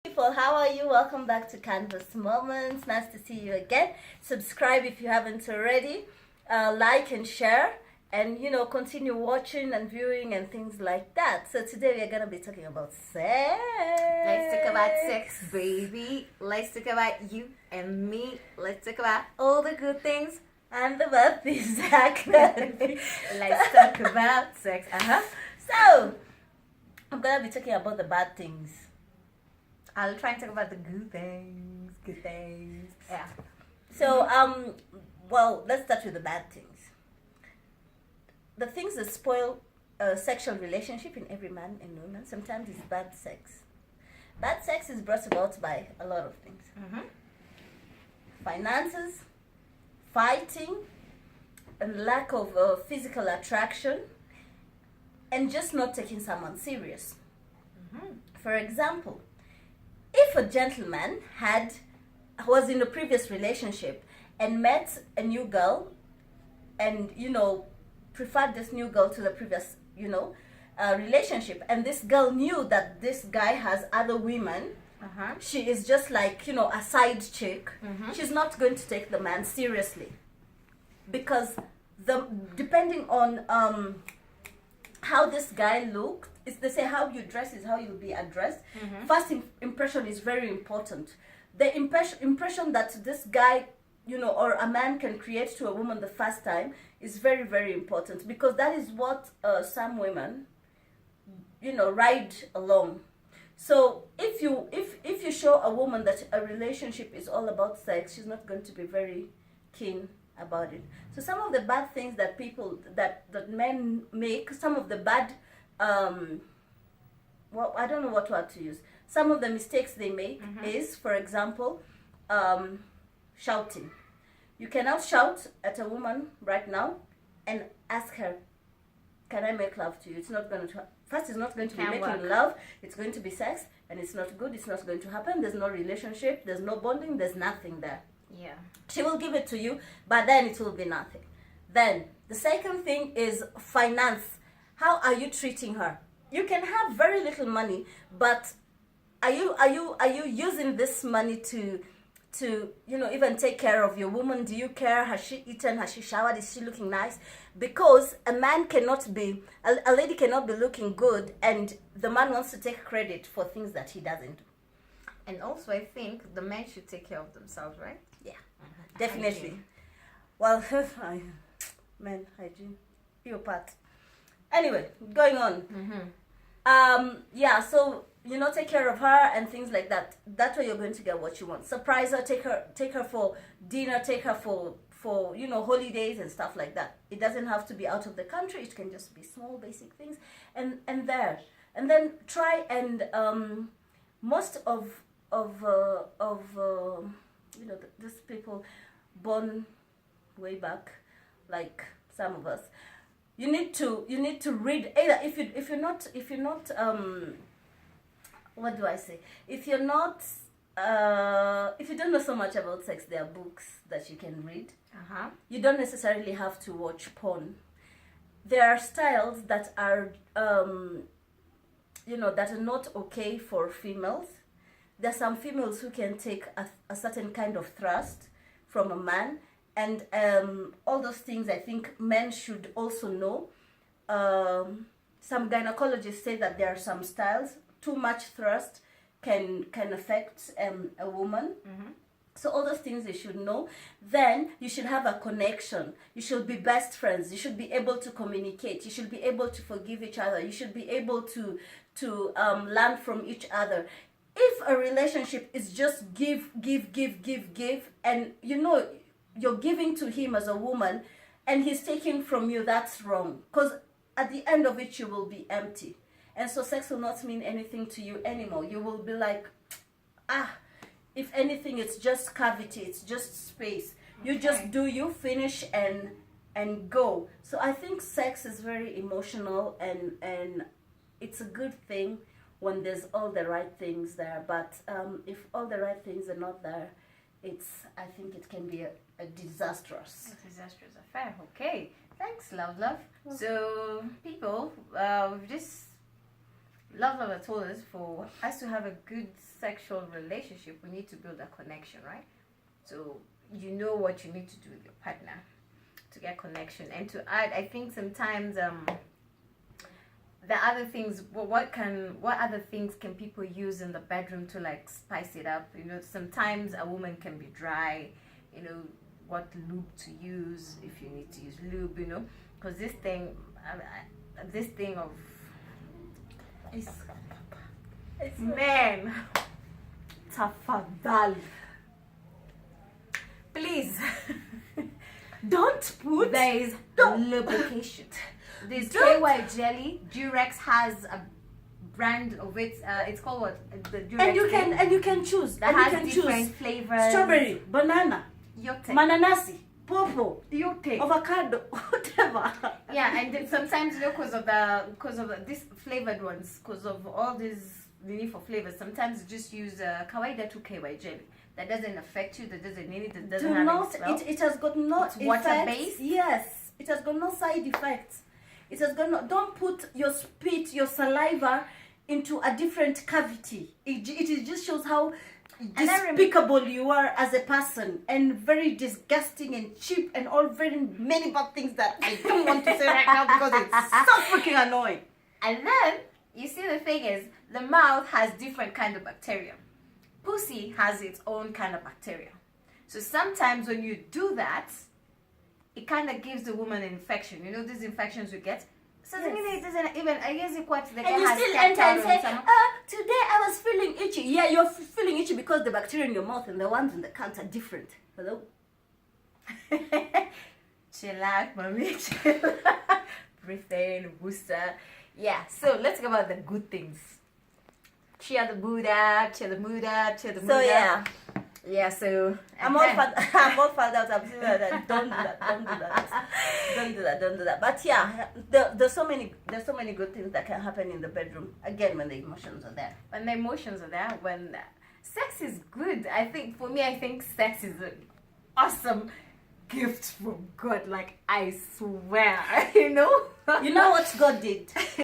People, how are you? Welcome back to Canvas Moments. Nice to see you again. Subscribe if you haven't already. Like and share, and continue watching and viewing and things like that. So today we are gonna be talking about sex. Let's talk about sex, baby. Let's talk about you and me. Let's talk about all the good things. And the bad things. Let's talk about sex. So I'm gonna be talking about the bad things. I'll try and talk about the good things. Good things. Yeah. So well, let's start with the bad things. The things that spoil a sexual relationship in every man and woman sometimes is bad sex. Bad sex is brought about by a lot of things. Finances, fighting, and lack of physical attraction, and just not taking someone serious. For example, if a gentleman was in a previous relationship and met a new girl and preferred this new girl to the previous relationship, and this girl knew that this guy has other women, she is just like a side chick. She's not going to take the man seriously, because depending on how this guy looked, they say how you dress is how you'll be addressed. First impression is very important. The impression that this guy or a man can create to a woman the first time is very, very important, because that is what some women ride along. So if you show a woman that a relationship is all about sex, she's not going to be very keen about it. So some of the bad things that that men make, some of the bad well, I don't know what word to use. Some of the mistakes they make is, for example, shouting. You cannot shout at a woman right now and ask her, "Can I make love to you?" It's not going to. First, it's not going to be making love. It's going to be sex, and it's not good. It's not going to happen. There's no relationship. There's no bonding. There's nothing there. Yeah. She will give it to you, but then it will be nothing. Then the second thing is finance. How are you treating her? You can have very little money, but are you using this money to even take care of your woman? Do you care? Has she eaten? Has she showered? Is she looking nice? Because a lady cannot be looking good and the man wants to take credit for things that he doesn't do. And also, I think the men should take care of themselves, right? Yeah, definitely. Hygiene. Well, men, hygiene, your part. Anyway, going on. Yeah, so take care of her and things like that. That way you're going to get what you want. Surprise her, take her for dinner, take her for holidays and stuff like that. It doesn't have to be out of the country. It can just be small basic things, and then try and most of these people born way back, like some of us, you need to read, either if you're not what do I say, if you don't know so much about sex, there are books that you can read. You don't necessarily have to watch porn. There are styles that are that are not okay for females. There are some females who can take a certain kind of thrust from a man, and all those things I think men should also know. Some gynecologists say that there are some styles, too much thrust can affect a woman. So all those things you should know. Then you should have a connection. You should be best friends. You should be able to communicate. You should be able to forgive each other. You should be able to learn from each other. If a relationship is just give, and you're giving to him as a woman and he's taking from you, that's wrong. Because at the end of it, you will be empty. And so sex will not mean anything to you anymore. You will be like, if anything, it's just cavity, it's just space. You just do, you finish and go. So I think sex is very emotional, and it's a good thing when there's all the right things there. But if all the right things are not there, I think it can be a disastrous affair. Okay, thanks, Lavlav. So people, we've just Lavlav told us for us to have a good sexual relationship, we need to build a connection, right? So you know what you need to do with your partner to get connection. And to add, I think sometimes the other things, what other things can people use in the bedroom to like spice it up? You know, sometimes a woman can be dry. You know, what lube to use if you need to use lube. You know, because this thing of it's man, tafadhali, please Don't put. there is lubrication. This KY jelly, Durex has a brand of it. It's called what? The Durex. And you can choose. that and you has can different choose flavors. strawberry, banana, Yote. mananasi, pawpaw, Yote. avocado, whatever. Yeah, and then sometimes you know because of these flavored ones, because of all these the need for flavors. Sometimes you just use kawaida to KY jelly. That doesn't affect you. That doesn't need it. That doesn't Do have not. any smell. It has got no It's effects. water-based? Yes, it has got no side effects. It has got no. Don't put your spit, your saliva into a different cavity. It just shows how despicable you are as a person, and very disgusting and cheap and all very many bad things that I don't want to say right now because it's so freaking annoying. And then you see the thing is the mouth has different kind of bacteria. Pussy has its own kind of bacteria. So sometimes when you do that, it kind of gives the woman an infection. You know these infections you get. So Yes. it doesn't even. I guess it quite the guy And you has still stepped enter out and on say, some- today I was feeling itchy. Yeah, you're feeling itchy because the bacteria in your mouth and the ones in the cunt are different. Hello? Chill out, mommy. Chill. Breathe in, booster. Yeah. So let's talk about the good things. Cheer the mood up. Cheer the mood up. Cheer the mood So up. yeah, Yeah. So I'm all found out. I'm saying that. Don't do that. Don't do that. But yeah, there's so many good things that can happen in the bedroom. Again, when the emotions are there. When the emotions are there, when sex is good, I think for me, I think sex is an awesome gift from God. Like I swear, you know. You know what God did?